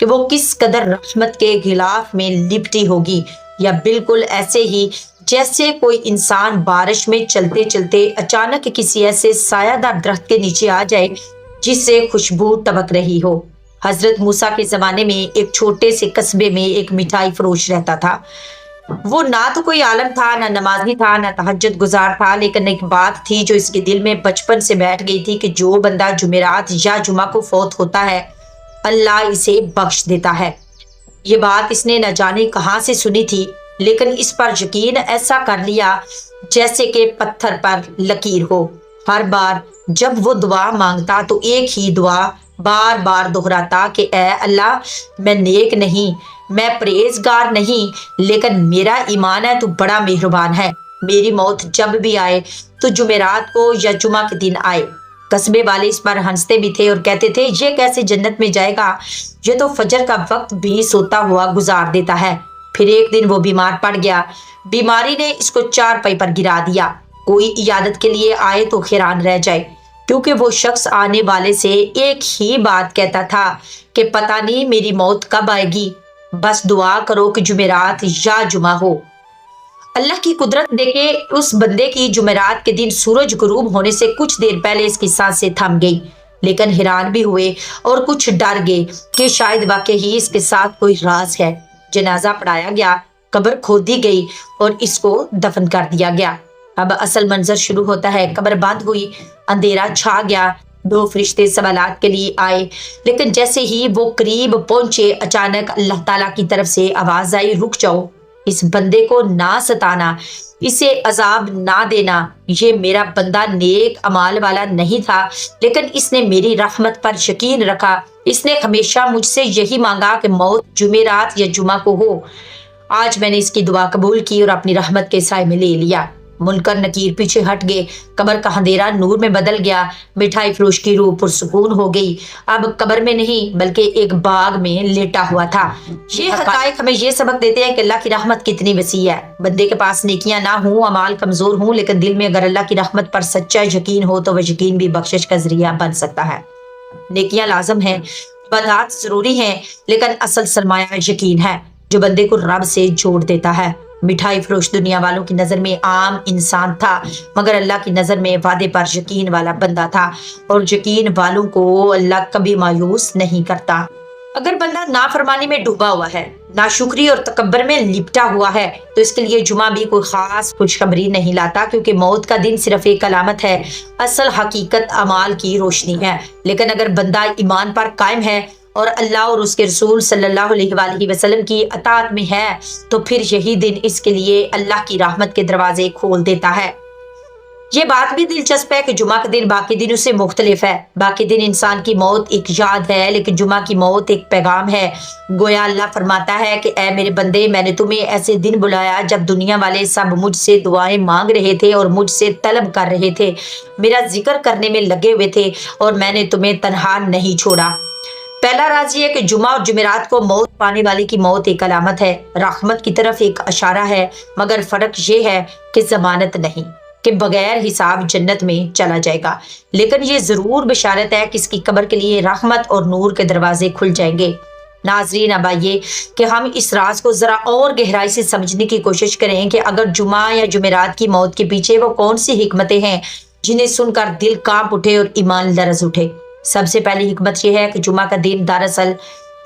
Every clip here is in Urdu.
کہ وہ کس قدر رحمت کے غلاف میں لپٹی ہوگی، یا بالکل ایسے ہی جیسے کوئی انسان بارش میں چلتے چلتے اچانک کسی ایسے سایہ دار درخت کے نیچے آ جائے جس سے خوشبو ٹپک رہی ہو۔ حضرت موسیٰ کے زمانے میں ایک چھوٹے سے قصبے میں ایک مٹھائی فروش رہتا تھا۔ وہ نہ تو کوئی عالم تھا، نہ نمازی تھا، نہ تہجد گزار تھا، لیکن ایک بات تھی جو اس کے دل میں بچپن سے بیٹھ گئی تھی کہ جو بندہ جمعرات یا جمعہ کو فوت ہوتا ہے اللہ اسے بخش دیتا ہے۔ یہ بات اس نے نہ جانے کہاں سے سنی تھی، لیکن اس پر یقین ایسا کر لیا جیسے کہ پتھر پر لکیر ہو۔ ہر بار جب وہ دعا مانگتا تو ایک ہی دعا بار بار دہراتا کہ اے اللہ، میں نیک نہیں، میں پرہیزگار نہیں، لیکن میرا ایمان ہے تو بڑا مہربان ہے۔ میری موت جب بھی آئے تو جمعرات کو یا جمعہ کے دن آئے۔ قصبے والے اس پر ہنستے بھی تھے اور کہتے تھے یہ کیسے جنت میں جائے گا، یہ تو فجر کا وقت بھی سوتا ہوا گزار دیتا ہے۔ پھر ایک دن وہ بیمار پڑ گیا، بیماری نے اس کو چارپائی پر گرا دیا۔ کوئی عیادت کے لیے آئے تو حیران رہ جائے، کیونکہ وہ شخص آنے والے سے ایک ہی بات کہتا تھا کہ پتہ نہیں میری موت کب آئے گی، بس دعا کرو کہ جمعرات یا جمعہ ہو۔ اللہ کی قدرت دیکھے اس بندے کی جمعرات کے دن سورج غروب ہونے سے کچھ دیر پہلے اس کی سانسیں تھم گئی، لیکن حیران بھی ہوئے اور کچھ ڈر گئے کہ شاید واقعی اس کے ساتھ کوئی راز ہے۔ جنازہ پڑھایا گیا، قبر کھودی گئی اور اس کو دفن کر دیا گیا۔ اب اصل منظر شروع ہوتا ہے۔ قبر بند ہوئی، اندھیرا چھا گیا، دو فرشتے سوالات کے لیے آئے، لیکن جیسے ہی وہ قریب پہنچے اچانک اللہ تعالیٰ کی طرف سے آواز آئی، رک جاؤ، اس بندے کو نہ ستانا، اسے عذاب نہ دینا۔ یہ میرا بندہ نیک اعمال والا نہیں تھا، لیکن اس نے میری رحمت پر یقین رکھا۔ اس نے ہمیشہ مجھ سے یہی مانگا کہ موت جمعرات یا جمعہ کو ہو۔ آج میں نے اس کی دعا قبول کی اور اپنی رحمت کے سائے میں لے لیا۔ منکر نکیر پیچھے ہٹ گئے، قبر کا اندھیرا نور میں بدل گیا، مٹھائی فروش کی روح پرسکون ہو گئی، اب قبر میں نہیں بلکہ ایک باغ میں لیٹا ہوا تھا۔ یہ حقائق ہمیں یہ سبق دیتے ہیں کہ اللہ کی رحمت کتنی وسیع ہے۔ بندے کے پاس نیکیاں نہ ہوں، اعمال کمزور ہوں، لیکن دل میں اگر اللہ کی رحمت پر سچا یقین ہو تو وہ یقین بھی بخشش کا ذریعہ بن سکتا ہے۔ نیکیاں لازم ہیں، عبادات ضروری ہیں، لیکن اصل سرمایہ یقین ہے جو بندے کو رب سے جوڑ دیتا ہے۔ مٹھائی فروش دنیا والوں کی نظر میں عام انسان تھا، مگر اللہ کی نظر میں وعدے پر یقین والا بندہ تھا، اور یقین والوں کو اللہ کبھی مایوس نہیں کرتا۔ اگر بندہ نافرمانی میں ڈوبا ہوا ہے، ناشکری اور تکبر میں لپٹا ہوا ہے، تو اس کے لیے جمعہ بھی کوئی خاص خوشخبری نہیں لاتا، کیونکہ موت کا دن صرف ایک علامت ہے، اصل حقیقت اعمال کی روشنی ہے۔ لیکن اگر بندہ ایمان پر قائم ہے اور اللہ اور اس کے رسول صلی اللہ علیہ وآلہ وسلم کی اطاعت میں ہے، تو پھر یہی دن اس کے لیے اللہ کی رحمت کے دروازے کھول دیتا ہے۔ یہ بات بھی دلچسپ ہے کہ جمعہ کا دن باقی دنوں سے مختلف ہے۔ باقی دن انسان کی موت ایک یاد ہے، لیکن جمعہ کی موت ایک پیغام ہے۔ گویا اللہ فرماتا ہے کہ اے میرے بندے، میں نے تمہیں ایسے دن بلایا جب دنیا والے سب مجھ سے دعائیں مانگ رہے تھے اور مجھ سے طلب کر رہے تھے، میرا ذکر کرنے میں لگے ہوئے تھے، اور میں نے تمہیں تنہا نہیں چھوڑا۔ پہلا راز یہ ہے کہ جمعہ اور جمعرات کو موت پانے والے کی موت ایک علامت ہے، رحمت کی طرف ایک اشارہ ہے، مگر فرق یہ ہے کہ ضمانت نہیں کہ بغیر حساب جنت میں چلا جائے گا، لیکن یہ ضرور بشارت ہے کہ اس کی قبر کے لیے رحمت اور نور کے دروازے کھل جائیں گے۔ ناظرین، اب آئیے کہ ہم اس راز کو ذرا اور گہرائی سے سمجھنے کی کوشش کریں کہ اگر جمعہ یا جمعرات کی موت کے پیچھے وہ کون سی حکمتیں ہیں جنہیں سن کر دل کانپ اٹھے اور ایمان لرز اٹھے۔ سب سے پہلی حکمت یہ ہے کہ جمعہ کا دن دراصل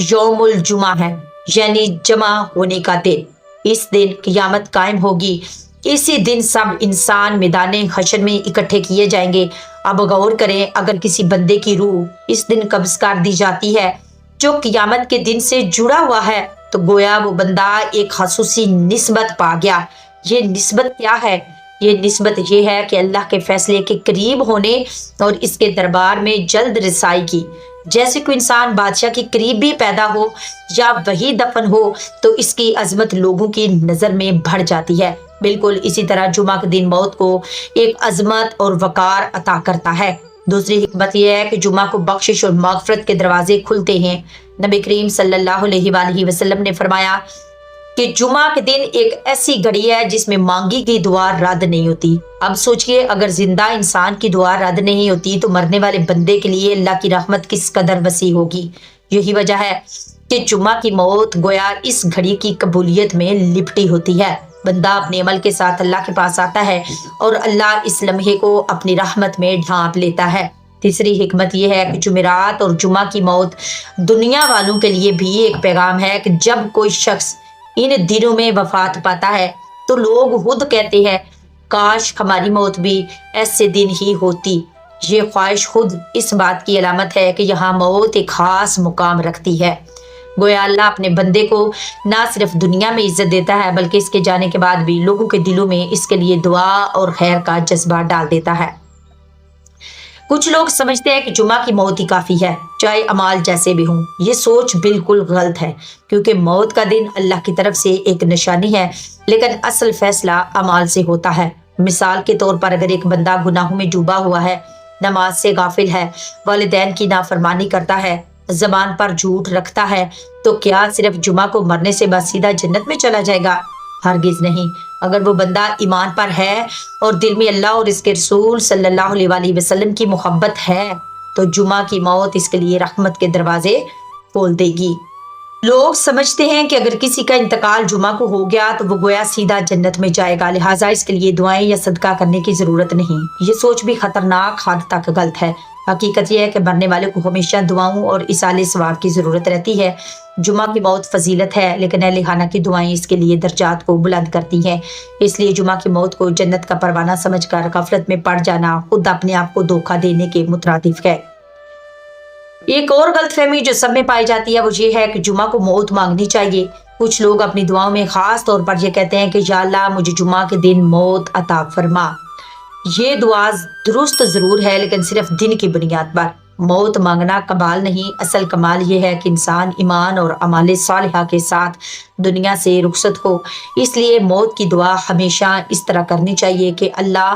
یوم الجمعہ ہے، یعنی جمع ہونے کا دن۔ اس دن قیامت قائم ہوگی، اسی دن سب انسان میدان حشر میں اکٹھے کیے جائیں گے۔ اب غور کریں، اگر کسی بندے کی روح اس دن قبض کر دی جاتی ہے جو قیامت کے دن سے جڑا ہوا ہے، تو گویا وہ بندہ ایک خصوصی نسبت پا گیا۔ یہ نسبت کیا ہے؟ یہ نسبت یہ ہے کہ اللہ کے فیصلے کے قریب ہونے اور اس کے دربار میں جلد رسائی کی۔ جیسے کوئی انسان بادشاہ کے قریب بھی پیدا ہو یا وہی دفن ہو تو اس کی عظمت لوگوں کی نظر میں بڑھ جاتی ہے، بالکل اسی طرح جمعہ کے دن موت کو ایک عظمت اور وقار عطا کرتا ہے۔ دوسری حکمت یہ ہے کہ جمعہ کو بخشش اور مغفرت کے دروازے کھلتے ہیں۔ نبی کریم صلی اللہ علیہ وآلہ وسلم نے فرمایا کہ جمعہ کے دن ایک ایسی گھڑی ہے جس میں مانگی گئی دعا رد نہیں ہوتی۔ اب سوچئے، اگر زندہ انسان کی دعا رد نہیں ہوتی تو مرنے والے بندے کے لیے اللہ کی رحمت کس قدر وسیع ہوگی۔ یہی وجہ ہے کہ جمعہ کی موت گویا اس گھڑی کی قبولیت میں لپٹی ہوتی ہے۔ بندہ اپنے عمل کے ساتھ اللہ کے پاس آتا ہے اور اللہ اس لمحے کو اپنی رحمت میں ڈھانپ لیتا ہے۔ تیسری حکمت یہ ہے کہ جمعرات اور جمعہ کی موت دنیا والوں کے لیے بھی ایک پیغام ہے کہ جب کوئی شخص ان دنوں میں وفات پاتا ہے تو لوگ خود کہتے ہیں کاش ہماری موت بھی ایسے دن ہی ہوتی۔ یہ خواہش خود اس بات کی علامت ہے کہ یہاں موت ایک خاص مقام رکھتی ہے۔ گویا اللہ اپنے بندے کو نہ صرف دنیا میں عزت دیتا ہے بلکہ اس کے جانے کے بعد بھی لوگوں کے دلوں میں اس کے لیے دعا اور خیر کا جذبہ ڈال دیتا ہے۔ کچھ لوگ سمجھتے ہیں کہ جمعہ کی موت ہی کافی ہے، چاہے اعمال جیسے بھی ہوں۔ یہ سوچ بالکل غلط ہے، کیونکہ موت کا دن اللہ کی طرف سے ایک نشانی ہے، لیکن اصل فیصلہ اعمال سے ہوتا ہے۔ مثال کے طور پر اگر ایک بندہ گناہوں میں ڈوبا ہوا ہے، نماز سے غافل ہے، والدین کی نافرمانی کرتا ہے، زبان پر جھوٹ رکھتا ہے، تو کیا صرف جمعہ کو مرنے سے بعد سیدھا جنت میں چلا جائے گا؟ ہرگز نہیں۔ اگر وہ بندہ ایمان پر ہے اور دل میں اللہ اور اس کے رسول صلی اللہ علیہ وآلہ وسلم کی محبت ہے تو جمعہ کی موت اس کے لیے رحمت کے دروازے کھول دے گی۔ لوگ سمجھتے ہیں کہ اگر کسی کا انتقال جمعہ کو ہو گیا تو وہ گویا سیدھا جنت میں جائے گا، لہٰذا اس کے لیے دعائیں یا صدقہ کرنے کی ضرورت نہیں۔ یہ سوچ بھی خطرناک حد تک غلط ہے۔ حقیقت یہ ہے کہ مرنے والے کو ہمیشہ دعاؤں اور ایصال ثواب کی ضرورت رہتی ہے۔ جمعہ کی موت فضیلت ہے، لیکن اہل خانہ کی دعائیں اس کے لیے درجات کو بلند کرتی ہیں۔ اس لیے جمعہ کی موت کو جنت کا پروانہ سمجھ کر غفلت میں پڑ جانا خود اپنے آپ کو دھوکہ دینے کے مترادف ہے۔ ایک اور غلط فہمی جو سب میں پائی جاتی ہے وہ یہ ہے کہ جمعہ کو موت مانگنی چاہیے۔ کچھ لوگ اپنی دعاؤں میں خاص طور پر یہ کہتے ہیں کہ یا اللہ مجھے جمعہ کے دن موت عطا فرما۔ یہ دعا درست ضرور ہے، لیکن صرف دن کی بنیاد پر۔ موت مانگنا کمال نہیں، اصل کمال یہ ہے کہ انسان ایمان اور اعمال صالحہ کے ساتھ دنیا سے رخصت ہو۔ اس لیے موت کی دعا ہمیشہ اس طرح کرنی چاہیے کہ اللہ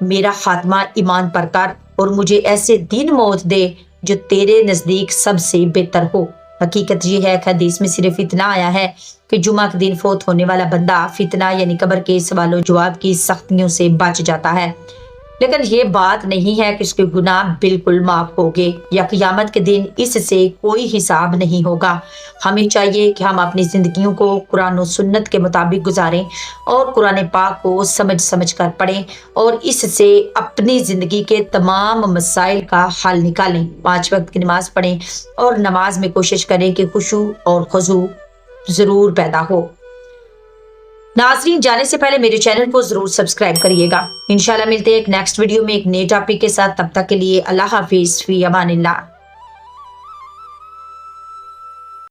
میرا خاتمہ ایمان پر کر اور مجھے ایسے دن موت دے جو تیرے نزدیک سب سے بہتر ہو۔ حقیقت یہ ہے کہ حدیث میں صرف اتنا آیا ہے کہ جمعہ کے دن فوت ہونے والا بندہ فتنہ یعنی قبر کے سوال و جواب کی سختیوں سے بچ جاتا ہے، لیکن یہ بات نہیں ہے کہ اس کے گناہ بالکل معاف ہو گئے یا قیامت کے دن اس سے کوئی حساب نہیں ہوگا۔ ہمیں چاہیے کہ ہم اپنی زندگیوں کو قرآن و سنت کے مطابق گزاریں اور قرآن پاک کو سمجھ کر پڑھیں اور اس سے اپنی زندگی کے تمام مسائل کا حل نکالیں۔ 5 وقت کی نماز پڑھیں اور نماز میں کوشش کریں کہ خشوع اور خضوع ضرور پیدا ہو۔ ناظرین، جانے سے پہلے میرے چینل کو ضرور سبسکرائب کریے گا۔ انشاءاللہ ملتے ہیں ایک نیکسٹ ویڈیو میں ایک نئے ٹاپک کے ساتھ، تب تک کے لیے اللہ حافظ، فی امان اللہ۔